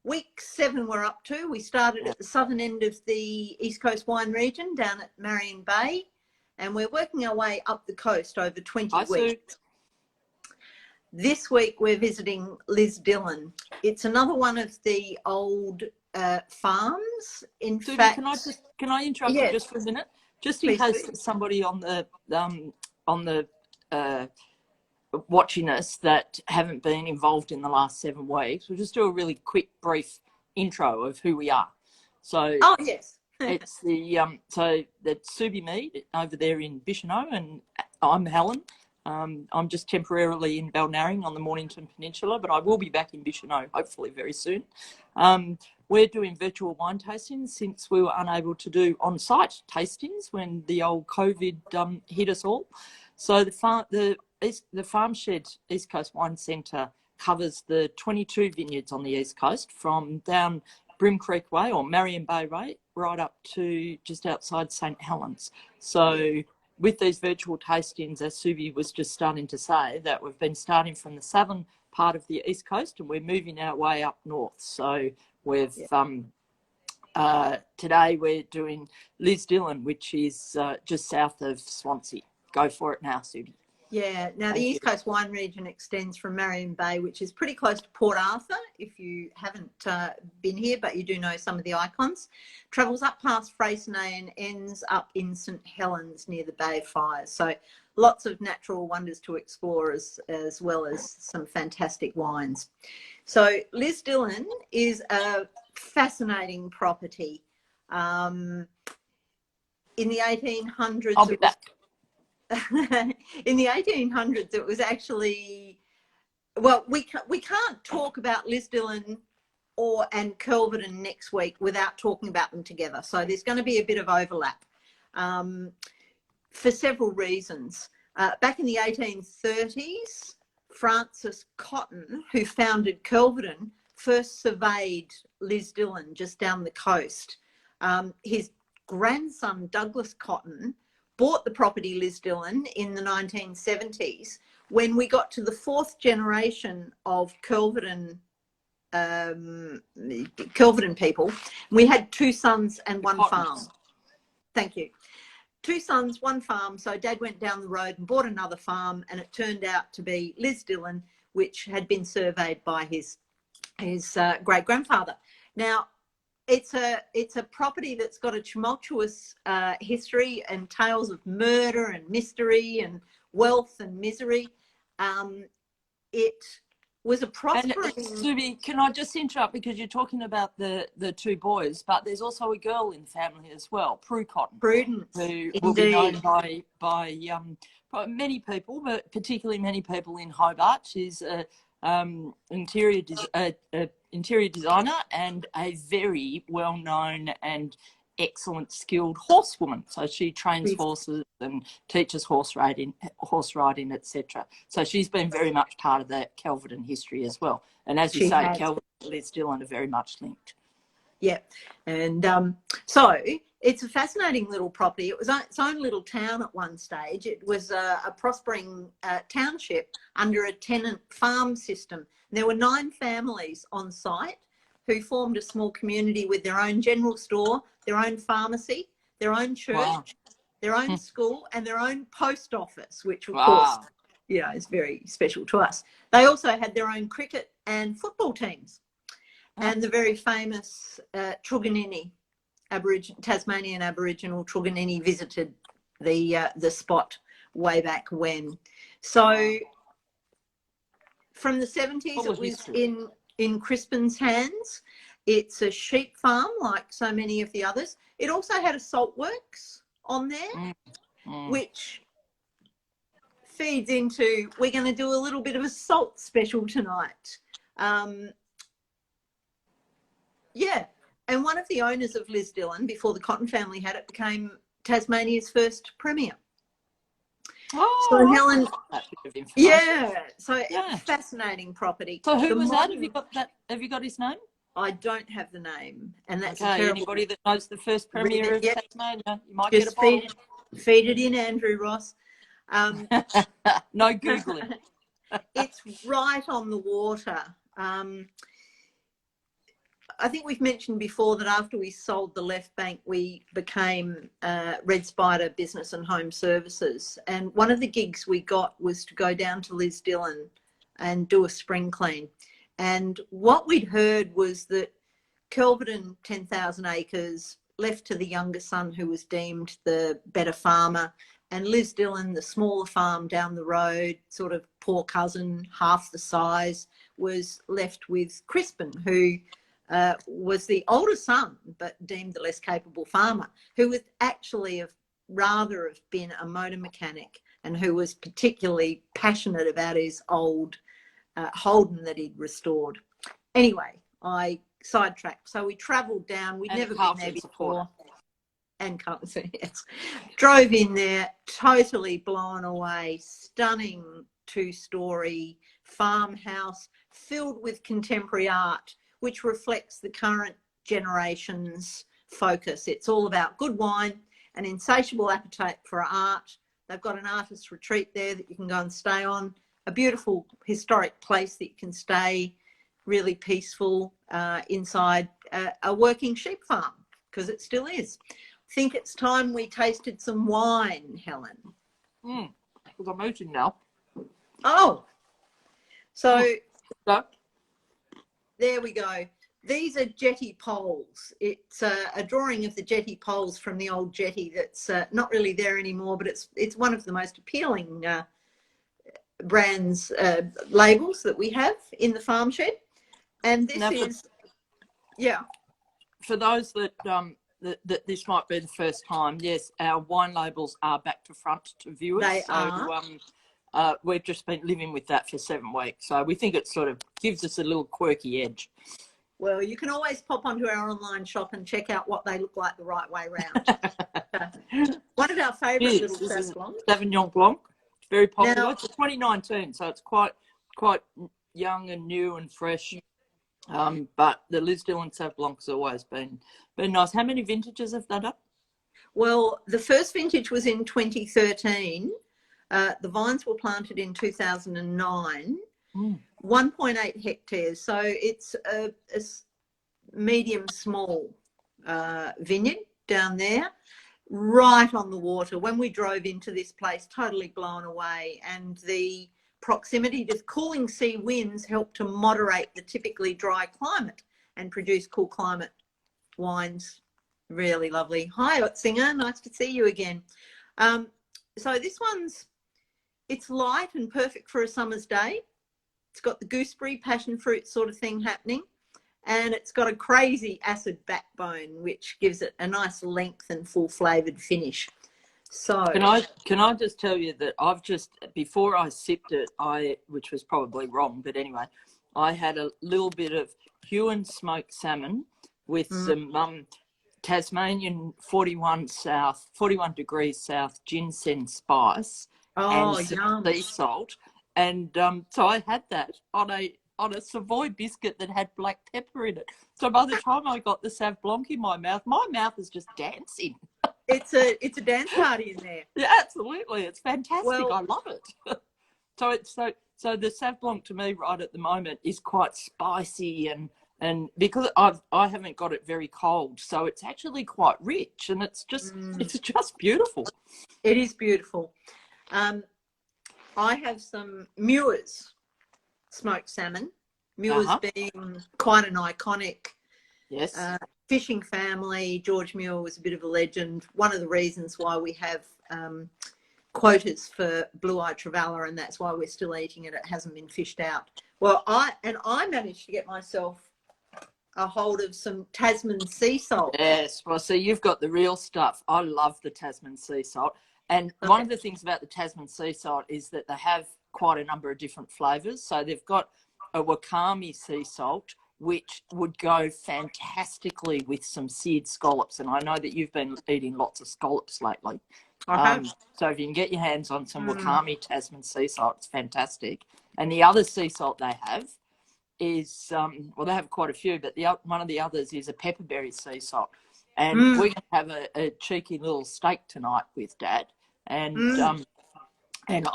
week 7 we're up to. We started at the southern end of the East Coast wine region down at Marion Bay, and we're working our way up the coast over 20 weeks. This week we're visiting Lisdillon. It's another one of the old farms. In Subi, fact, can I interrupt you just for a minute, just in case there's somebody on the watching us that haven't been involved in the last 7 weeks. We'll just do a really quick, brief intro of who we are. So, it's the Subi Mead over there in Bicheno, and I'm Helen. I'm just temporarily in Balnarring on the Mornington Peninsula, but I will be back in Bicheno hopefully very soon. We're doing virtual wine tastings since we were unable to do on-site tastings when the old COVID hit us all. So the Farm Shed East Coast Wine Centre covers the 22 vineyards on the East Coast, from down Brim Creek Way or Marion Bay Way right up to just outside St Helens. So with these virtual tastings, as Subi was just starting to say, that we've been starting from the southern part of the East Coast and we're moving our way up north. So we've today we're doing Lisdillon, which is just south of Swansea. Go for it now, Subi. Yeah, now the East Coast wine region extends from Marion Bay, which is pretty close to Port Arthur, if you haven't been here, but you do know some of the icons. Travels up past Freycinet and ends up in St Helens near the Bay of Fires. So lots of natural wonders to explore as well as some fantastic wines. So Lisdillon is a fascinating property. In the 1800s... I'll be back. In the 1800s, it was actually, well, we can't talk about Lisdillon and Kelvedon next week without talking about them together. So there's going to be a bit of overlap for several reasons. Back in the 1830s, Francis Cotton, who founded Kelvedon, first surveyed Lisdillon just down the coast. His grandson, Douglas Cotton, bought the property Lisdillon in the 1970s. When we got to the 4th generation of Kelvedon people, we had 2 sons and 1 farm. Thank you. 2 sons, 1 farm. So Dad went down the road and bought another farm, and it turned out to be Lisdillon, which had been surveyed by his great-grandfather. Now, it's a property that's got a tumultuous history and tales of murder and mystery and wealth and misery. It was a prospering... And Subi, can I just interrupt, because you're talking about the 2 boys, but there's also a girl in the family as well, Prue Cotton. Prudence, who will be known by many people, but particularly many people in Hobart. She's a interior designer and a very well-known and excellent skilled horsewoman. So she trains horses and teaches horse riding, etc. So she's been very much part of the Kelvedon history as well. And as you say, Kelvedon and Lisdillon are very much linked. Yeah, and so it's a fascinating little property. It was its own little town at one stage. It was a prospering township under a tenant farm system. There were 9 families on site who formed a small community with their own general store, their own pharmacy, their own church, their own school, and their own post office, which of course, is very special to us. They also had their own cricket and football teams. And the very famous Truganini, Tasmanian Aboriginal Truganini, visited the spot way back when. So from the 70s, it was in Crispin's hands. It's a sheep farm like so many of the others. It also had a salt works on there, which feeds into, we're going to do a little bit of a salt special tonight. Yeah, and one of the owners of Lisdillon, before the Cotton family had it, became Tasmania's first premier. Oh, so Helen, so fascinating property. So who was that? Have you got that? Have you got his name? I don't have the name, and that's okay. terrible. Anybody that knows the first premier of Tasmania, you might just get a bottle. Feed it in, Andrew Ross. No Googling. It's right on the water. I think we've mentioned before that after we sold the left bank, we became Red Spider Business and Home Services. And one of the gigs we got was to go down to Lisdillon and do a spring clean. And what we'd heard was that Kelvedon, 10,000 acres, left to the younger son who was deemed the better farmer, and Lisdillon, the smaller farm down the road, sort of poor cousin, half the size, was left with Crispin, who was the older son, but deemed the less capable farmer, who was actually rather have been a motor mechanic and who was particularly passionate about his old Holden that he'd restored. Anyway, I sidetracked. So we travelled down. We'd never been there before. And currency, yes. Drove in there, totally blown away. Stunning 2-story farmhouse filled with contemporary art, which reflects the current generation's focus. It's all about good wine, an insatiable appetite for art. They've got an artist's retreat there that you can go and stay on, a beautiful historic place that you can stay, really peaceful inside a working sheep farm, because it still is. I think it's time we tasted some wine, Helen. Because I'm eating now. Oh, so there we go. These are jetty poles. It's a drawing of the jetty poles from the old jetty that's not really there anymore, but it's one of the most appealing brands, labels that we have in the farm shed. And this is, yeah. For those that that this might be the first time, yes, our wine labels are back to front to viewers. They are. We've just been living with that for 7 weeks, so we think it sort of gives us a little quirky edge. Well, you can always pop onto our online shop and check out what they look like the right way round. One of our favourite little Sauvignon Blanc. Sauvignon Blanc. It's very popular. Now, it's 2019, so it's quite young and new and fresh. But the Lisdillon Sauvignon Blanc has always been nice. How many vintages have they done? Well, the first vintage was in 2013. The vines were planted in 2009. 1.8 hectares. So it's a medium small vineyard down there, right on the water. When we drove into this place, totally blown away. And the proximity to cooling sea winds help to moderate the typically dry climate and produce cool climate wines. Really lovely. Hi, Otzinger. Nice to see you again. So this one's, it's light and perfect for a summer's day. It's got the gooseberry, passion fruit sort of thing happening. And it's got a crazy acid backbone, which gives it a nice length and full flavoured finish. So can I just tell you that I've just, before I sipped it, which was probably wrong, but anyway, I had a little bit of Huon smoked salmon with some Tasmanian 41 degrees south ginseng spice and some sea salt. And so I had that on a Savoy biscuit that had black pepper in it. So by the time I got the Sauv Blanc in my mouth is just dancing. It's a dance party in there. Yeah, absolutely. It's fantastic. Well, I love it. So the Sauv Blanc to me right at the moment is quite spicy and because I haven't got it very cold, so it's actually quite rich and it's just beautiful. It is beautiful. I have some Muir's smoked salmon. Muir's being quite an iconic fishing family. George Muir was a bit of a legend. One of the reasons why we have quotas for blue-eyed trevally, and that's why we're still eating it. It hasn't been fished out. Well, I managed to get myself a hold of some Tasman sea salt. Yes, well, so you've got the real stuff. I love the Tasman sea salt. And one of the things about the Tasman sea salt is that they have quite a number of different flavours. So they've got a wakame sea salt, which would go fantastically with some seared scallops. And I know that you've been eating lots of scallops lately. So if you can get your hands on some wakame Tasman sea salt, it's fantastic. And the other sea salt they have is, well, they have quite a few, but one of the others is a pepperberry sea salt. And we can have a cheeky little steak tonight with Dad. And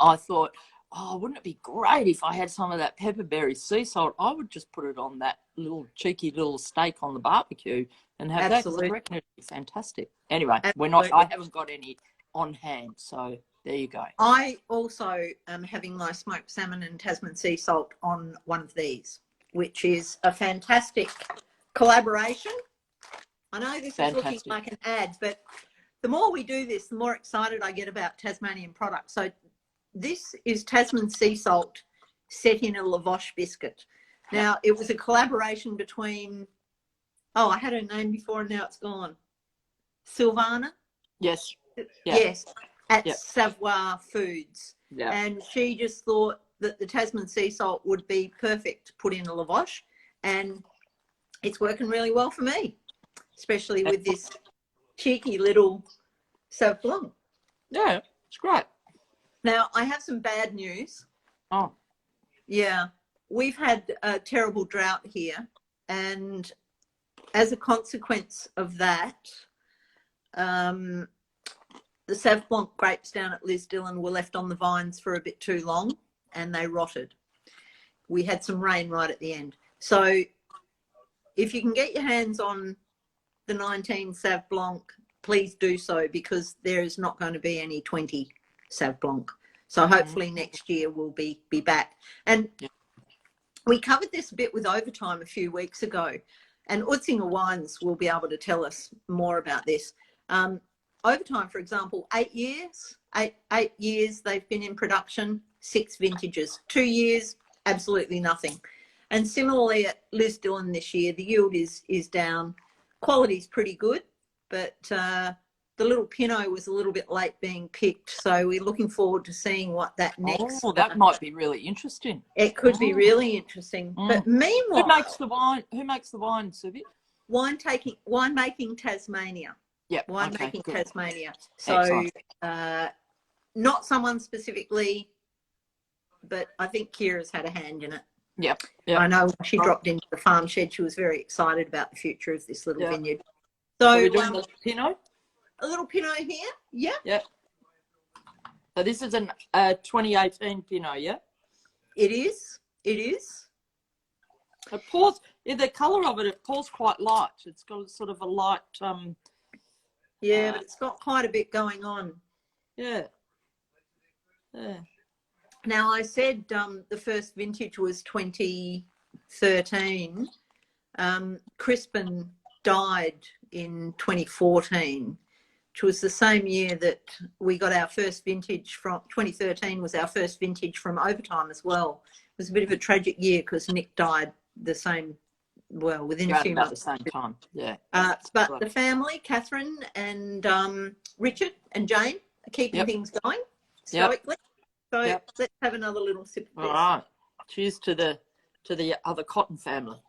I thought, oh, wouldn't it be great if I had some of that pepperberry sea salt? I would just put it on that little cheeky little steak on the barbecue and have that. 'Cause I reckon it'd be fantastic. Anyway, I haven't got any on hand, so there you go. I also am having my smoked salmon and Tasman sea salt on one of these, which is a fantastic collaboration. I know this is looking like an ad, but the more we do this, the more excited I get about Tasmanian products. So this is Tasman sea salt set in a lavash biscuit. Now, it was a collaboration between, I had her name before and now it's gone. Silvana? Yes. Yes, at Savoir Foods. Yeah. And she just thought that the Tasman sea salt would be perfect to put in a lavash, and it's working really well for me, especially with this cheeky little Sauvignon Blanc. Yeah, it's great. Now, I have some bad news. Oh. Yeah, we've had a terrible drought here, and as a consequence of that, the Sauvignon Blanc grapes down at Lisdillon were left on the vines for a bit too long and they rotted. We had some rain right at the end. So if you can get your hands on the 19 Sauv Blanc, please do so, because there is not going to be any 20 Sauv Blanc. So hopefully next year we'll be back. And we covered this a bit with Overtime a few weeks ago, and Utzinger Wines will be able to tell us more about this. Overtime, for example, 8 years. Eight years they've been in production, 6 vintages. 2 years, absolutely nothing. And similarly at Lisdillon this year, the yield is down. Quality's pretty good, but the little Pinot was a little bit late being picked. So we're looking forward to seeing what that next. Oh, that might be really interesting. It could be really interesting. But meanwhile, who makes the wine? Who makes the wine, Subi? Winemaking Tasmania. Yep. Winemaking Tasmania. So not someone specifically, but I think Kira's had a hand in it. Yep. I know when she dropped into the farm shed, she was very excited about the future of this little vineyard. So we're doing the Pinot? A little Pinot here. Yeah. Yep. So this is a 2018 Pinot, yeah? It is. It is. It pours, the colour of it pours quite light. It's got sort of a light... yeah, but it's got quite a bit going on. Yeah. Yeah. Now, I said the first vintage was 2013. Crispin died in 2014, which was the same year that we got our first vintage from. 2013 was our first vintage from Overtime as well. It was a bit of a tragic year because Nick died within a few months. At the same time, yeah. But the family, Catherine and Richard and Jane, are keeping things going stoically. So let's have another little sip of this. All right. Cheers to the other Cotton family.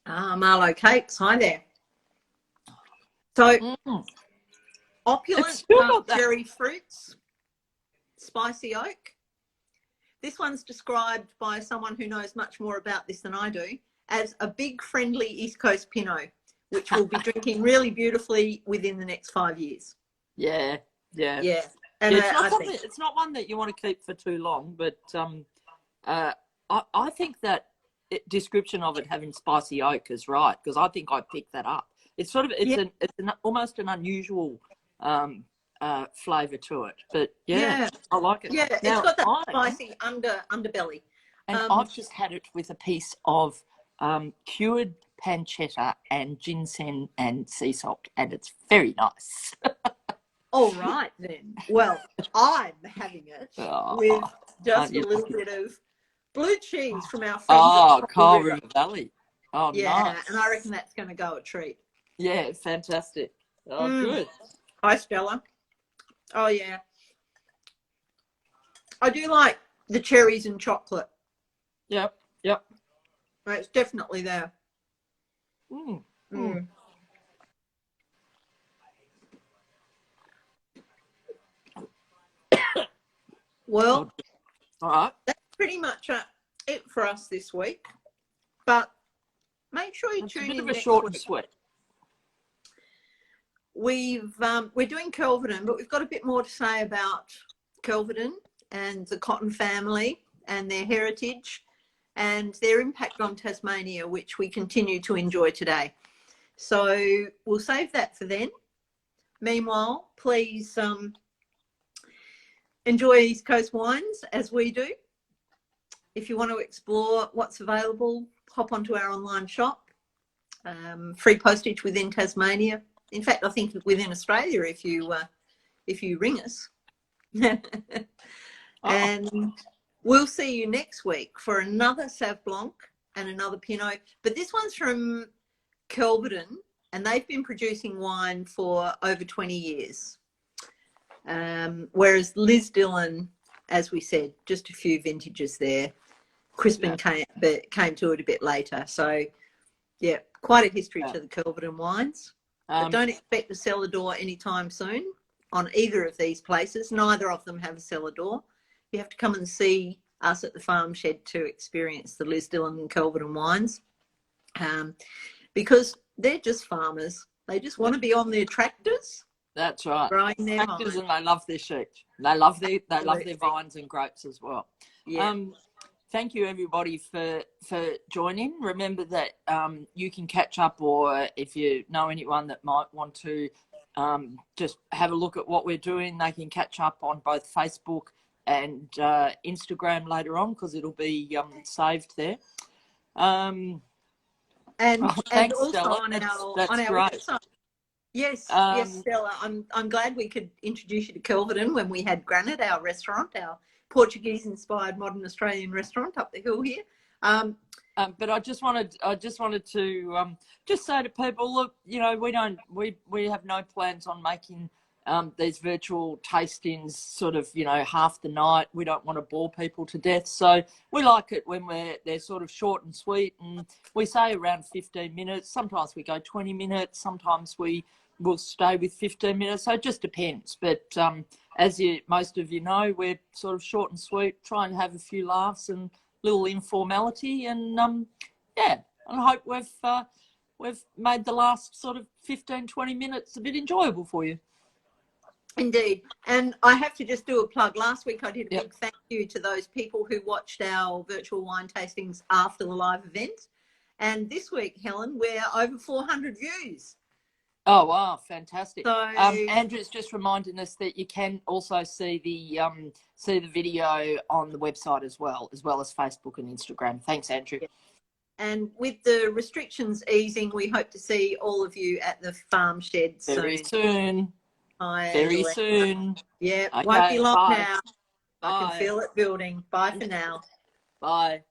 Marlow cakes. Hi there. So opulent cherry fruits, spicy oak. This one's described by someone who knows much more about this than I do as a big, friendly East Coast Pinot, which will be drinking really beautifully within the next 5 years. Yeah. Yeah. Yeah. And it's not one that you want to keep for too long, but I think that description of it having spicy oak is right, because I think I picked that up. It's sort of almost an unusual flavour to it, but I like it. Yeah, now, it's got that spicy underbelly. And I've just had it with a piece of cured pancetta and ginseng and sea salt, and it's very nice. All right then. Well, I'm having it with just a little bit of blue cheese from our friends at Coal River Valley. Oh, yeah, nice. and I reckon that's going to go a treat. Yeah, fantastic. Oh, good. Hi, Stella. Oh, yeah. I do like the cherries and chocolate. Yep. It's definitely there. Well, all right. That's pretty much it for us this week. But make sure you tune in. It's a bit of a short and sweet. we're doing Kelvedon, but we've got a bit more to say about Kelvedon and the cotton family and their heritage and their impact on Tasmania, which we continue to enjoy today. So we'll save that for then. Meanwhile, please enjoy East Coast wines as we do. If you want to explore what's available, hop onto our online shop. Free postage within Tasmania. In fact, I think within Australia if you ring us. And we'll see you next week for another Sauv Blanc and another Pinot. But this one's from Kelvedon, and they've been producing wine for over 20 years. Whereas Lisdillon, as we said, just a few vintages there. Crispin came to it a bit later. So, yeah, quite a history to the Kelvedon wines. But don't expect a cellar door anytime soon on either of these places. Neither of them have a cellar door. You have to come and see us at the farm shed to experience the Lisdillon and Kelvedon wines, because they're just farmers. They just want to be on their tractors. That's right. Growing their tractors, vines. and they love their sheep. They love their vines and grapes as well. Yeah. Thank you everybody for joining. Remember that you can catch up, or if you know anyone that might want to just have a look at what we're doing, they can catch up on both Facebook and Instagram later on, because it'll be saved there. And thanks, also Stella. on our great. website. Yes, yes, Stella. I'm glad we could introduce you to Kelvedon when we had Granite, our restaurant, our Portuguese-inspired modern Australian restaurant up the hill here. But I just wanted to just say to people, look, you know, we have no plans on making these virtual tastings sort of, you know, half the night. We don't want to bore people to death. So we like it when they're sort of short and sweet, and we say around 15 minutes. Sometimes we go 20 minutes. Sometimes we will stay with 15 minutes. So it just depends. But as most of you know, we're sort of short and sweet, try and have a few laughs and little informality. And I hope we've made the last sort of 15, 20 minutes a bit enjoyable for you. Indeed. And I have to just do a plug. Last week I did a big thank you to those people who watched our virtual wine tastings after the live event. And this week, Helen, we're over 400 views. Oh, wow. Fantastic. So, Andrew's just reminding us that you can also see the video on the website as well as Facebook and Instagram. Thanks, Andrew. And with the restrictions easing, we hope to see all of you at the farm shed very soon. Very soon. Yeah, okay, won't be long bye. now. Bye. I can feel it building. Bye for now. Bye.